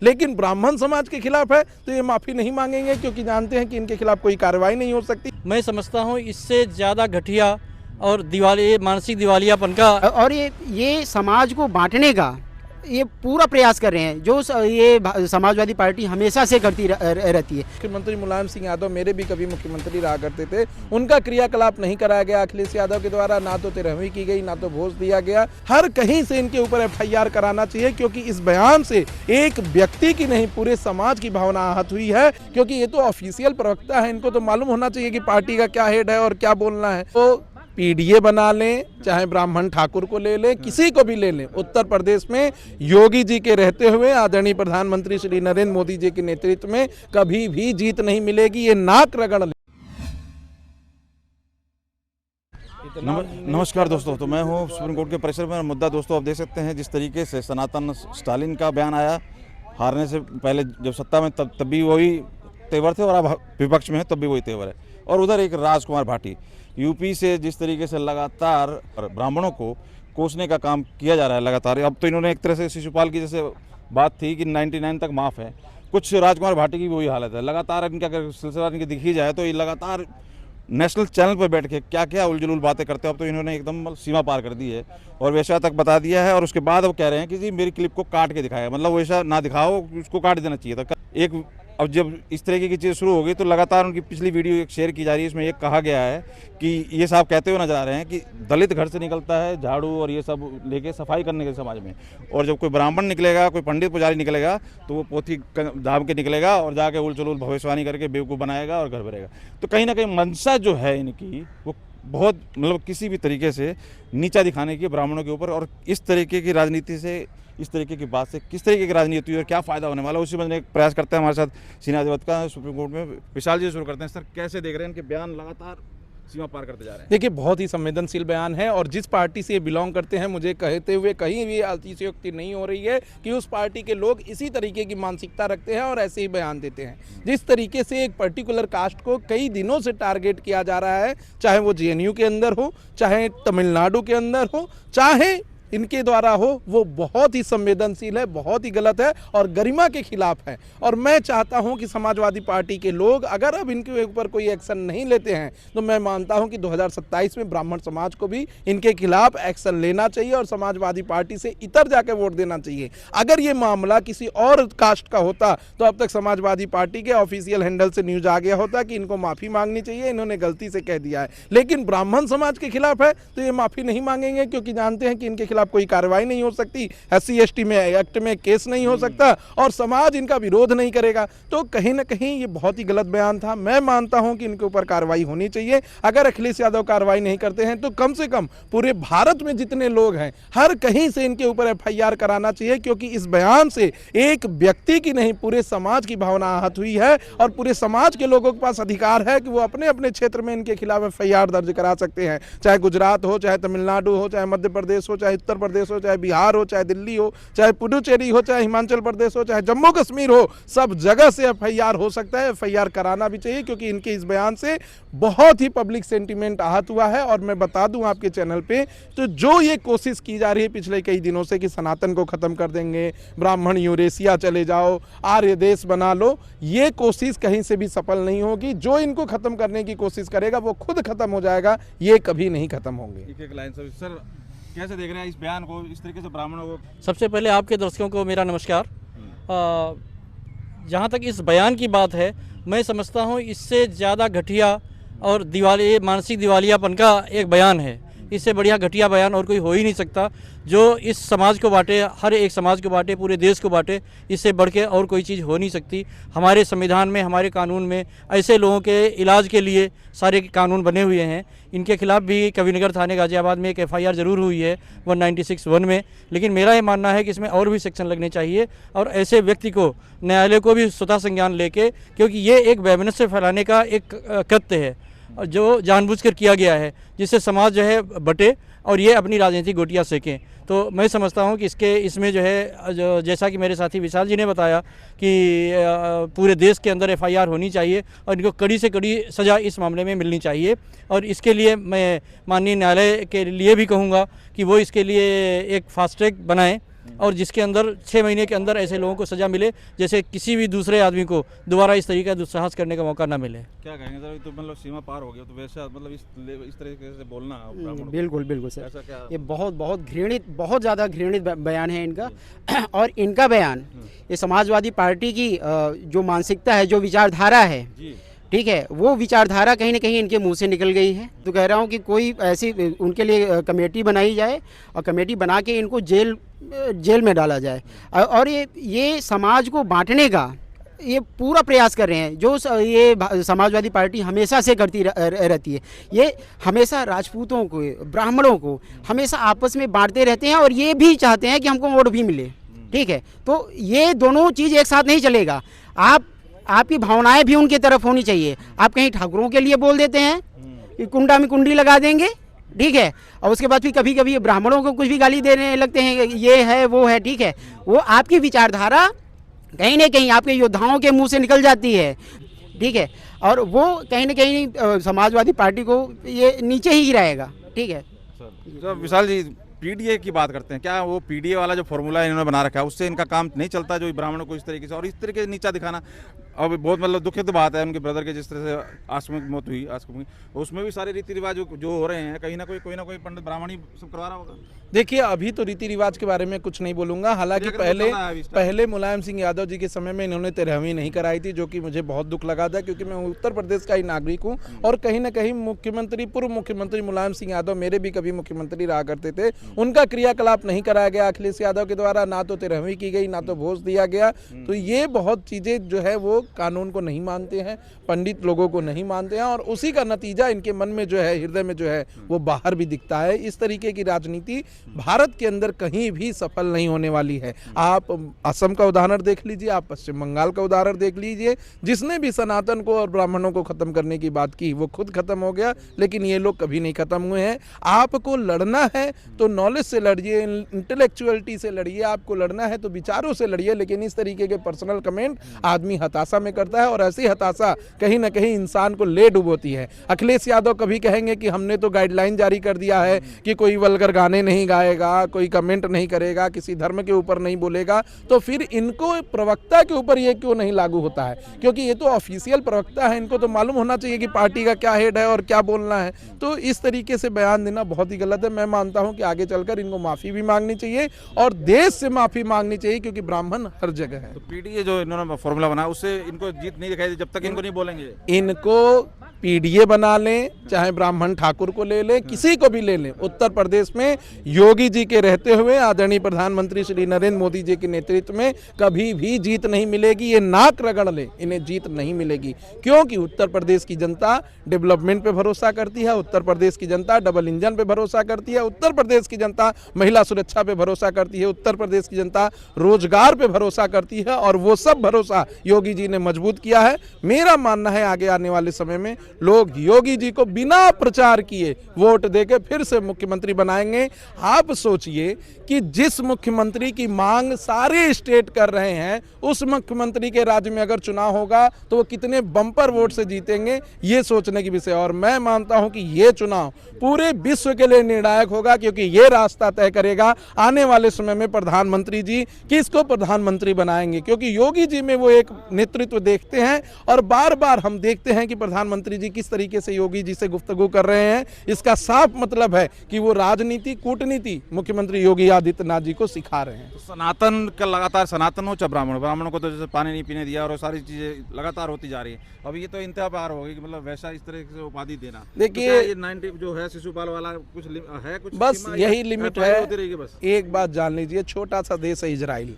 लेकिन ब्राह्मण समाज के खिलाफ है तो ये माफ़ी नहीं मांगेंगे, क्योंकि जानते हैं कि इनके खिलाफ कोई कार्रवाई नहीं हो सकती। मैं समझता हूँ इससे ज़्यादा घटिया और मानसिक दिवालियापन का और ये समाज को बांटने का ये पूरा प्रयास कर रहे हैं, जो ये समाजवादी पार्टी हमेशा से करती रहती है। मुख्यमंत्री मुलायम सिंह यादव मेरे भी कभी मुख्यमंत्री रहा करते थे, उनका क्रियाकलाप नहीं कराया गया अखिलेश यादव के द्वारा, ना तो 13वीं की गई, ना तो भोज दिया गया। हर कहीं से इनके ऊपर FIR कराना चाहिए, क्योंकि इस बयान से एक व्यक्ति की नहीं पूरे समाज की भावना आहत हुई है। क्योंकि ये तो ऑफिशियल प्रवक्ता है, इनको तो मालूम होना चाहिए कि पार्टी का क्या हेड है और क्या बोलना है। तो PDA बना लें, चाहे ब्राह्मण ठाकुर को ले लें, किसी को भी ले लें। उत्तर प्रदेश में योगी जी के रहते हुए आदरणीय प्रधानमंत्री श्री नरेंद्र मोदी जी के नेतृत्व में कभी भी जीत नहीं मिलेगी, ये नाक रगड़ ले। नमस्कार दोस्तों, तो मैं हूँ सुप्रीम कोर्ट के परिसर में। मुद्दा दोस्तों आप देख सकते हैं जिस तरीके से सनातन स्टालिन का बयान आया, हारने से पहले जब सत्ता में तब भी वही तेवर थे और अब विपक्ष में है तब भी वही तेवर है। और उधर एक राजकुमार भाटी यूपी से जिस तरीके से लगातार ब्राह्मणों को कोसने का काम किया जा रहा है लगातार। अब तो इन्होंने एक तरह से शिशुपाल की जैसे बात थी कि 99 तक माफ़ है, कुछ राजकुमार भाटी की भी वही हालत है। लगातार इनका अगर सिलसिला इनकी दिखी जाए तो ये लगातार नेशनल चैनल पर बैठ के क्या क्या उलझुल बातें करते हो। अब तो इन्होंने एकदम सीमा पार कर दी है और वैसा तक बता दिया है। और उसके बाद अब कह रहे हैं कि जी मेरी क्लिप को काट के दिखाया, मतलब वैसा ना दिखाओ, उसको काट देना चाहिए था। एक अब जब इस तरीके की चीज़ शुरू हो गई तो लगातार उनकी पिछली वीडियो एक शेयर की जा रही है, इसमें एक कहा गया है कि ये साहब कहते हुए नजर आ रहे हैं कि दलित घर से निकलता है झाड़ू और ये सब लेके सफाई करने के समाज में, और जब कोई ब्राह्मण निकलेगा, कोई पंडित पुजारी निकलेगा तो वो पोथी दाम के निकलेगा और जाके उलचुल भविष्यवाणी करके बेवकूफ़ बनाएगा और घर भरेगा। तो कहीं ना कहीं मंशा जो है इनकी वो बहुत मतलब किसी भी तरीके से नीचा दिखाने की ब्राह्मणों के ऊपर। और इस तरीके की राजनीति से, इस तरीके की बात से किस तरीके की राजनीति हुई और क्या फ़ायदा होने वाला, उसी में एक प्रयास करते हैं हमारे साथ सीनियर अधिवक्ता का सुप्रीम कोर्ट में विशाल जी। शुरू करते हैं सर, कैसे देख रहे हैं इनके बयान लगातार सीमा पार करते जा रहे हैं? देखिए, बहुत ही संवेदनशील बयान है और जिस पार्टी से ये बिलोंग करते हैं, मुझे कहते हुए कहीं भी अतिशयोक्ति नहीं हो रही है कि उस पार्टी के लोग इसी तरीके की मानसिकता रखते हैं और ऐसे ही बयान देते हैं। जिस तरीके से एक पर्टिकुलर कास्ट को कई दिनों से टारगेट किया जा रहा है, चाहे वो JNU के अंदर हो, चाहे तमिलनाडु के अंदर हो, चाहे इनके द्वारा हो, वो बहुत ही संवेदनशील है, बहुत ही गलत है और गरिमा के खिलाफ है। और मैं चाहता हूं कि समाजवादी पार्टी के लोग अगर अब इनके ऊपर कोई एक्शन नहीं लेते हैं तो मैं मानता हूं कि 2027 में ब्राह्मण समाज को भी इनके खिलाफ एक्शन लेना चाहिए और समाजवादी पार्टी से इतर जाकर वोट देना चाहिए। अगर ये मामला किसी और कास्ट का होता तो अब तक समाजवादी पार्टी के ऑफिशियल हैंडल से न्यूज आ गया होता कि इनको माफ़ी मांगनी चाहिए, इन्होंने गलती से कह दिया है। लेकिन ब्राह्मण समाज के खिलाफ है तो ये माफ़ी नहीं मांगेंगे, क्योंकि जानते हैं कि इनके खिलाफ कोई कार्रवाई नहीं हो सकती, SC ST में एक्ट में केस नहीं हो सकता और समाज इनका विरोध नहीं करेगा। तो कहीं ना कहीं ये बहुत ही गलत बयान था। मैं मानता हूं कि इनके ऊपर कार्रवाई होनी चाहिए। अगर अखिलेश यादव कार्रवाई नहीं करते हैं तो कम से कम पूरे भारत में जितने लोग हैं हर कहीं से इनके ऊपर FIR कराना चाहिए, क्योंकि इस बयान से एक व्यक्ति की नहीं पूरे समाज की भावना आहत हुई है और पूरे समाज के लोगों के पास अधिकार है कि वो अपने अपने क्षेत्र में इनके खिलाफ FIR दर्ज करा सकते हैं। चाहे गुजरात हो, चाहे तमिलनाडु हो, चाहे मध्य प्रदेश हो, चाहे उत्तर प्रदेश हो, चाहे बिहार हो, चाहे दिल्ली हो, चाहे पुडुचेरी हो, चाहे हिमाचल प्रदेश हो, चाहे जम्मू कश्मीर हो, सब जगह से FIR हो सकता है। FIR कराना भी चाहिए, क्योंकि इनके इस बयान से बहुत ही पब्लिक सेंटीमेंट आहत हुआ है। और मैं बता दूं आपके चैनल पे, तो जो ये कोशिश की जा रही है पिछले कई दिनों से कि सनातन को खत्म कर देंगे, ब्राह्मण यूरेशिया चले जाओ, आर्य देश बना लो, ये कोशिश कहीं से भी सफल नहीं होगी। जो इनको खत्म करने की कोशिश करेगा वो खुद खत्म हो जाएगा, ये कभी नहीं खत्म होंगे। एक लाइन सर, कैसे देख रहे हैं इस बयान को, इस तरीके से ब्राह्मणों को? सबसे पहले आपके दर्शकों को मेरा नमस्कार। जहाँ तक इस बयान की बात है, मैं समझता हूँ इससे ज़्यादा घटिया और मानसिक दिवालियापन का एक बयान है। इससे बढ़िया घटिया बयान और कोई हो ही नहीं सकता, जो इस समाज को बांटे, हर एक समाज को बांटे, पूरे देश को बांटे। इससे बढ़ के और कोई चीज़ हो नहीं सकती। हमारे संविधान में, हमारे कानून में ऐसे लोगों के इलाज के लिए सारे कानून बने हुए हैं। इनके खिलाफ भी कविनगर थाने गाजियाबाद में एक FIR ज़रूर हुई है 196(1) में, लेकिन मेरा ये मानना है कि इसमें और भी सेक्शन लगने चाहिए और ऐसे व्यक्ति को न्यायालय को भी स्वतः संज्ञान लेके, क्योंकि ये एक वैमनस्य फैलाने का एक कृत्य है जो जानबूझकर किया गया है, जिससे समाज जो है बटे और ये अपनी राजनीतिक गोटियाँ सेकें। तो मैं समझता हूँ कि इसमें जो है, जैसा कि मेरे साथी विशाल जी ने बताया कि पूरे देश के अंदर FIR होनी चाहिए और इनको कड़ी से कड़ी सज़ा इस मामले में मिलनी चाहिए। और इसके लिए मैं माननीय न्यायालय के लिए भी कहूँगा कि वो इसके लिए एक फास्ट ट्रैक बनाएं और जिसके अंदर 6 महीने के अंदर ऐसे लोगों को सज़ा मिले जैसे किसी भी दूसरे आदमी को दोबारा इस तरीके का दुस्साहस करने का मौका ना मिले। क्या कहेंगे सर, तो मतलब सीमा पार हो गया, तो वैसा मतलब इस तरीके से बोलना ब्राह्मणों को, बिल्कुल बिल्कुल सर, ऐसा क्या? ये बहुत बहुत घृणित, बहुत ज़्यादा घृणित बयान है इनका। और इनका बयान ये समाजवादी पार्टी की जो मानसिकता है, जो विचारधारा है, जी ठीक है, वो विचारधारा कहीं ना कहीं इनके मुंह से निकल गई है। तो कह रहा हूँ कि कोई ऐसी उनके लिए कमेटी बनाई जाए और कमेटी बना के इनको जेल में डाला जाए। और ये समाज को बांटने का ये पूरा प्रयास कर रहे हैं, जो ये समाजवादी पार्टी हमेशा से करती रहती है। ये हमेशा राजपूतों को, ब्राह्मणों को हमेशा आपस में बांटते रहते हैं और ये भी चाहते हैं कि हमको वोट भी मिले, ठीक है। तो ये दोनों चीज़ एक साथ नहीं चलेगा। आपकी भावनाएं भी उनकी तरफ होनी चाहिए। आप कहीं ठाकुरों के लिए बोल देते हैं कि कुंडा में कुंडी लगा देंगे, ठीक है, और उसके बाद फिर कभी कभी ब्राह्मणों को कुछ भी गाली देने लगते हैं, ये है वो है, ठीक है। वो आपकी विचारधारा कहीं ना कहीं आपके योद्धाओं के मुंह से निकल जाती है, ठीक है, और वो कहीं ना कहीं समाजवादी पार्टी को ये नीचे ही गिराएगा, ठीक है। तो विशाल जी, पीडीए की बात करते हैं, क्या वो पीडीए वाला जो फॉर्मूला इन्होंने बना रखा है उससे इनका काम नहीं चलता, जो ब्राह्मणों को इस तरीके से और इस तरीके से नीचा दिखाना? अब बहुत मतलब दुखद बात है, उनके ब्रदर के जिस तरह से आकस्मिक मौत हुई, उसमें भी सारे रीति रिवाज जो हो रहे हैं, कहीं ना कोई पंडित ब्राह्मण ही सब करवा रहा होगा। देखिए, अभी तो रीति रिवाज के बारे में कुछ नहीं बोलूंगा। हालांकि पहले मुलायम सिंह यादव जी के समय में इन्होंने 13वीं नहीं कराई थी, जो कि मुझे बहुत दुख लगा था, क्योंकि मैं उत्तर प्रदेश का ही नागरिक हूं और कहीं ना कहीं पूर्व मुख्यमंत्री मुलायम सिंह यादव मेरे भी कभी मुख्यमंत्री रहा करते थे। उनका क्रियाकलाप नहीं कराया गया अखिलेश यादव के द्वारा, ना तो 13वीं की गई, ना तो भोज दिया गया। तो ये बहुत चीजें जो है वो कानून को नहीं मानते हैं, पंडित लोगों को नहीं मानते हैं, और उसी का नतीजा इनके मन में जो है, हृदय में जो है, वो बाहर भी दिखता है। इस तरीके की राजनीति भारत के अंदर कहीं भी सफल नहीं होने वाली है। आप असम का उदाहरण देख लीजिए, आप पश्चिम बंगाल का उदाहरण देख लीजिए। जिसने भी सनातन को और ब्राह्मणों को खत्म करने की बात की वो खुद खत्म हो गया, लेकिन ये लोग कभी नहीं खत्म हुए हैं। आपको लड़ना है तो नॉलेज से लड़िए, इंटेलेक्चुअलिटी से लड़िए, आपको लड़ना है तो विचारों से लड़िए, लेकिन इस तरीके के पर्सनल कमेंट आदमी हताशा में करता है और ऐसी हताशा कहीं ना कहीं इंसान को ले डुबोती है। अखिलेश यादव कभी कहेंगे कि हमने तो गाइडलाइन जारी कर दिया है कि कोई वल्गर गाने नहीं गाएगा, कोई कमेंट नहीं करेगा, किसी धर्म के ऊपर नहीं बोलेगा, तो फिर इनको प्रवक्ता के ऊपर ये क्यों नहीं लागू होता है? क्योंकि ये तो ऑफिशियल प्रवक्ता है, इनको तो मालूम होना चाहिए कि पार्टी का क्या हेड है और क्या बोलना है। तो इस तरीके से बयान देना बहुत ही गलत है। मैं मानता हूं कि आगे चलकर इनको माफी भी मांगनी चाहिए और देश से माफी मांगनी चाहिए, क्योंकि ब्राह्मण हर जगह है। तो पीडीए जो इन्होंने फॉर्मूला बनाया उससे इनको जीत नहीं दिखाई दी, जब तक इनको नहीं बोलेंगे। इनको पीडीए बना लें, चाहे ब्राह्मण ठाकुर को ले लें, किसी को भी ले लें। उत्तर प्रदेश में योगी जी के रहते हुए आदरणीय प्रधानमंत्री श्री नरेंद्र मोदी जी के नेतृत्व में कभी भी जीत नहीं मिलेगी। ये नाक रगड़ ले, इन्हें जीत नहीं मिलेगी, क्योंकि उत्तर प्रदेश की जनता डेवलपमेंट पे भरोसा करती है, उत्तर प्रदेश की जनता डबल इंजन पे भरोसा करती है, उत्तर प्रदेश की जनता महिला सुरक्षा पे भरोसा करती है, उत्तर प्रदेश की जनता रोजगार पे भरोसा करती है, और वो सब भरोसा योगी जी ने मजबूत किया है। मेरा मानना है आगे आने वाले समय में लोग योगी जी को बिना प्रचार किए वोट देके फिर से मुख्यमंत्री बनाएंगे। आप सोचिए कि जिस मुख्यमंत्री की मांग सारे स्टेट कर रहे हैं, उस मुख्यमंत्री के राज्य में अगर चुनाव होगा तो वो कितने बम्पर वोट से जीतेंगे, ये सोचने की विषय। और मैं मानता हूं कि ये चुनाव पूरे विश्व के लिए निर्णायक होगा, क्योंकि ये रास्ता तय करेगा आने वाले समय में प्रधानमंत्री जी किसको प्रधानमंत्री बनाएंगे। क्योंकि योगी जी में वो एक नेतृत्व देखते हैं, और बार बार हम देखते हैं कि प्रधानमंत्री जी किस तरीके से योगी जी से गुफ्तगू कर रहे हैं। इसका साफ मतलब है कि वो राजनीति, कूटनीति मुख्यमंत्री योगी आदित्यनाथ जी को सिखा रहे हैं। तो सनातन का लगातार, सनातन हो चाहे ब्राह्मणों को तो जैसे पानी नहीं पीने दिया और सारी चीजें लगातार होती जा रही है। अब ये तो इंतहा पार हो गई, मतलब वैसा इस तरह से उपाधि देना। देखिए, तो ये 90 जो है शिशुपाल वाला कुछ है, कुछ बस यही लिमिट है। होती रहेगी बस। एक बात जान लीजिए, छोटा सा देश है इजराइल,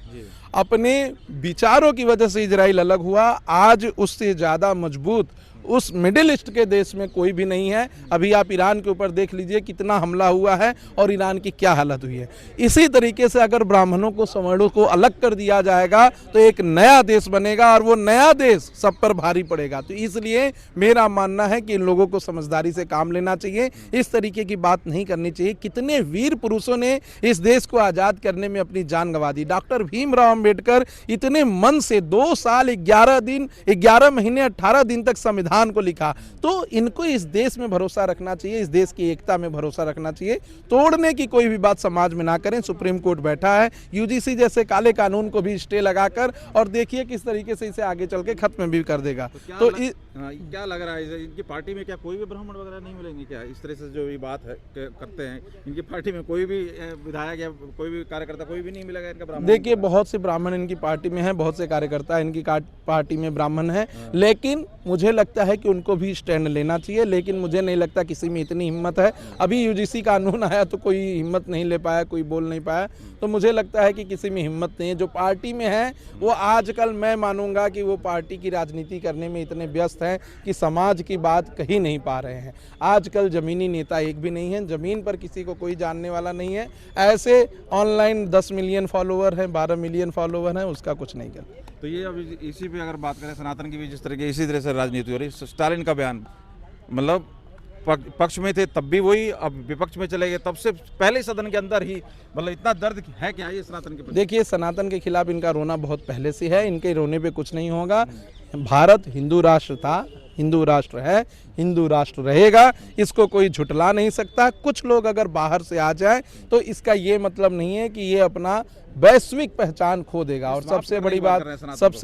अपने विचारों की वजह से इजराइल अलग हुआ। आज उससे ज्यादा मजबूत उस मिडिल ईस्ट के देश में कोई भी नहीं है। अभी आप ईरान के ऊपर देख लीजिए कितना हमला हुआ है और ईरान की क्या हालत हुई है। इसी तरीके से अगर ब्राह्मणों को, सवर्णों को अलग कर दिया जाएगा तो एक नया देश बनेगा, और वो नया देश सब पर भारी पड़ेगा। तो इसलिए मेरा मानना है कि इन लोगों को समझदारी से काम लेना चाहिए, इस तरीके की बात नहीं करनी चाहिए। कितने वीर पुरुषों ने इस देश को आज़ाद करने में अपनी जान गंवा दी। डॉक्टर भीमराव अंबेडकर इतने मन से 2 साल 11 दिन 11 महीने 18 दिन तक संविधान संविधान को लिखा। तो इनको इस देश में भरोसा रखना चाहिए, इस देश की एकता में भरोसा रखना चाहिए। तोड़ने की कोई भी बात समाज में ना करें। सुप्रीम कोर्ट बैठा है, यूजीसी जैसे काले कानून को भी स्टे लगाकर, और देखिए किस तरीके से इसे आगे चल के खत्म भी कर देगा। तो क्या लग रहा है इनकी पार्टी में क्या कोई भी ब्राह्मण वगैरह नहीं मिलेंगे क्या? इस तरह से जो ये बात है करते हैं, इनकी पार्टी में कोई भी विधायक या कोई भी कार्यकर्ता कोई भी नहीं मिलेगा इनका ब्राह्मण? देखिए बहुत से ब्राह्मण इनकी पार्टी में है, बहुत से कार्यकर्ता इनकी पार्टी में ब्राह्मण है, लेकिन मुझे लगता है कि उनको भी स्टैंड लेना चाहिए। लेकिन मुझे नहीं लगता किसी में इतनी हिम्मत है। अभी यूजीसी कानून आया तो कोई हिम्मत नहीं ले पाया, कोई बोल नहीं पाया। तो मुझे लगता है कि किसी में हिम्मत नहीं है। जो पार्टी में है वो आजकल मैं मानूंगा कि वो पार्टी की राजनीति करने में इतने व्यस्त हैं कि समाज की बात कही नहीं पा रहे हैं। आजकल जमीनी नेता एक भी नहीं है, जमीन पर किसी को कोई जानने वाला नहीं है। ऐसे ऑनलाइन 10 मिलियन फॉलोवर हैं, 12 मिलियन फॉलोवर हैं, उसका कुछ नहीं कर। तो ये अभी इसी पे अगर बात करें, सनातन की भी जिस तरह इसी तरह से राजनीति हो रही है, स्टालिन का बयान मतलब पक्ष में थे तब भी वही, अब विपक्ष में चले गए, तब से पहले सदन के अंदर ही मतलब इतना दर्द है क्या ये सनातन के प्रति? देखिए सनातन के खिलाफ इनका रोना बहुत पहले से है, इनके रोने पे कुछ नहीं होगा। भारत हिंदू राष्ट्र था, हिंदू राष्ट्र है, हिंदू राष्ट्र रहेगा, इसको कोई झुटला नहीं सकता। कुछ लोग अगर बाहर से आ जाए तो इसका ये मतलब नहीं है कि ये अपना वैश्विक पहचान खो देगा। और सबसे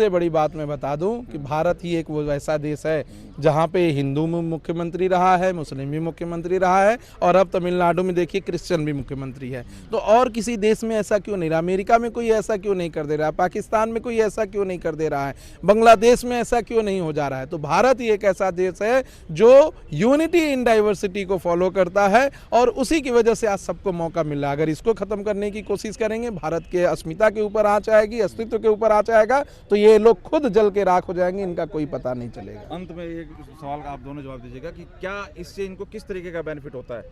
बड़ी बात मैं बता दूं कि भारत ही एक वो ऐसा देश है जहां पे हिंदू मुख्यमंत्री रहा है, मुस्लिम भी मुख्यमंत्री रहा है, और अब तमिलनाडु में देखिए क्रिश्चियन भी मुख्यमंत्री है। तो और किसी देश में ऐसा क्यों नहीं रहा? अमेरिका में कोई ऐसा क्यों नहीं कर दे रहा है? पाकिस्तान में कोई ऐसा क्यों नहीं कर दे रहा है? बांग्लादेश में ऐसा क्यों नहीं हो जा रहा है? तो भारत ही एक ऐसा देश है जो यूनिटी इन डाइवर्सिटी को फॉलो करता है, और उसी की वजह से आज सबको मौका मिला। अगर इसको खत्म करने की कोशिश करेंगे, भारत के अस्मिता के ऊपर आंच आएगी, अस्तित्व के ऊपर आंच आएगा, तो ये लोग खुद जल के राख हो जाएंगे, इनका कोई पता नहीं चलेगा। अंत में एक सवाल का आप दोनों जवाब दीजिएगा कि क्या इससे इनको किस तरीके का बेनिफिट होता है,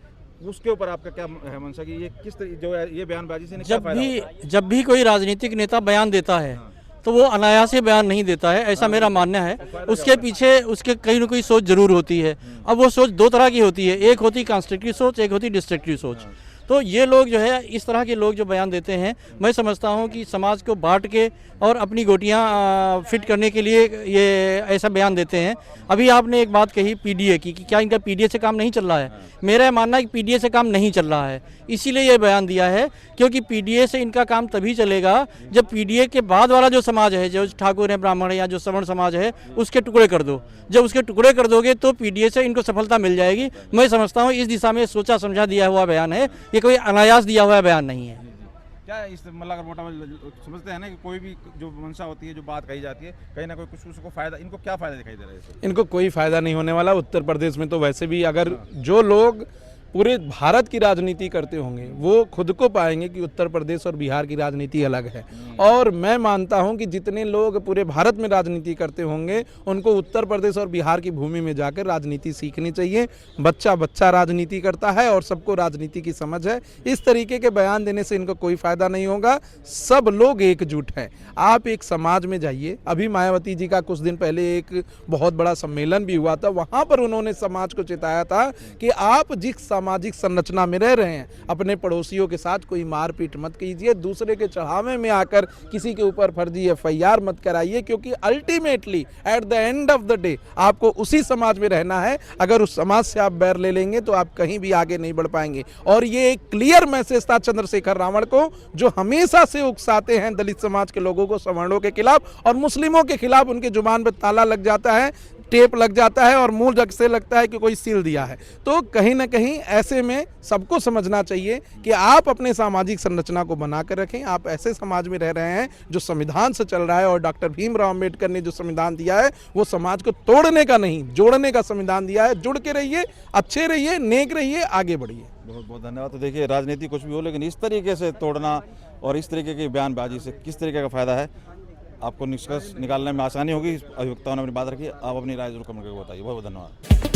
उसके ऊपर आपका क्या है मंशा कि ये किस जो है ये बयानबाजी से क्या फायदा होता है? जब भी कोई राजनीतिक नेता बयान देता है तो वो अनायास से बयान नहीं देता है, ऐसा मेरा मानना है। उसके पीछे उसके कहीं ना कोई सोच जरूर होती है। अब वो सोच दो तरह की होती है, एक होती कंस्ट्रक्टिव सोच, एक होती डिस्ट्रक्टिव सोच। तो ये लोग जो है, इस तरह के लोग जो बयान देते हैं, मैं समझता हूँ कि समाज को बांट के और अपनी गोटियाँ फिट करने के लिए ये ऐसा बयान देते हैं। अभी आपने एक बात कही पीडीए की, कि क्या इनका पीडीए से काम नहीं चल रहा है? मेरा मानना है कि पीडीए से काम नहीं चल रहा है, इसीलिए ये बयान दिया है। क्योंकि पीडीए से इनका काम तभी चलेगा जब पीडीए के बाद वाला जो समाज है, जो ठाकुर है, ब्राह्मण है, या जो सवर्ण समाज है, उसके टुकड़े कर दो। जब उसके टुकड़े कर दोगे तो पीडीए से इनको सफलता मिल जाएगी। मैं समझता हूँ इस दिशा में सोचा समझा दिया हुआ बयान है, ये कोई अनायास दिया हुआ बयान नहीं है। क्या इस मतलब अगर मोटा समझते हैं ना कि कोई भी जो मंशा होती है, जो बात कही जाती है, कहीं ना कोई कुछ उसको फायदा, इनको क्या फायदा दिखाई दे रहा है इससे? इनको कोई फायदा नहीं होने वाला। उत्तर प्रदेश में तो वैसे भी अगर जो लोग पूरे भारत की राजनीति करते होंगे वो खुद को पाएंगे कि उत्तर प्रदेश और बिहार की राजनीति अलग है। और मैं मानता हूं कि जितने लोग पूरे भारत में राजनीति करते होंगे उनको उत्तर प्रदेश और बिहार की भूमि में जाकर राजनीति सीखनी चाहिए। बच्चा बच्चा राजनीति करता है और सबको राजनीति की समझ है। इस तरीके के बयान देने से इनको कोई फायदा नहीं होगा। सब लोग एकजुट हैं। आप एक समाज में जाइए, अभी मायावती जी का कुछ दिन पहले एक बहुत बड़ा सम्मेलन भी हुआ था, वहां पर उन्होंने समाज को चेताया था कि आप जिस सामाजिक संरचना में रह रहे हैं, अपने पड़ोसियों के साथ कोई मारपीट मत कीजिए, दूसरे के चढ़ावे में आकर किसी के ऊपर फर्जी एफआईआर मत कराइए, क्योंकि ultimately at the end of the day आपको उसी समाज में रहना है। अगर उस समाज से आप बैर ले लेंगे तो आप कहीं भी आगे नहीं बढ़ पाएंगे। और ये एक क्लियर मैसेज था चंद्रशेखर रावण को, जो हमेशा से उकसाते हैं दलित समाज के लोगों को सवर्णों के खिलाफ, और मुस्लिमों के खिलाफ उनकी जुबान पर ताला लग जाता है, टेप लग जाता है और मुंह जग से लगता है कि कोई सील दिया है। तो कहीं ना कहीं ऐसे में सबको समझना चाहिए कि आप अपने सामाजिक संरचना को बनाकर रखें। आप ऐसे समाज में रह रहे हैं जो संविधान से चल रहा है, और डॉक्टर भीमराव अंबेडकर ने जो संविधान दिया है वो समाज को तोड़ने का नहीं, जोड़ने का संविधान दिया है। जुड़ के रहिए, अच्छे रहिए, नेक रहिए, आगे बढ़िए। बहुत बहुत धन्यवाद। तो देखिए, राजनीति कुछ भी हो, लेकिन इस तरीके से तोड़ना और इस तरीके की बयानबाजी से किस तरीके का फायदा है, आपको निष्कर्ष निकालने में आसानी होगी। अभिवक्ताओं ने अपनी बात रखी। आप अपनी राय जरूर कमेंट करके बताइए। बहुत बहुत धन्यवाद।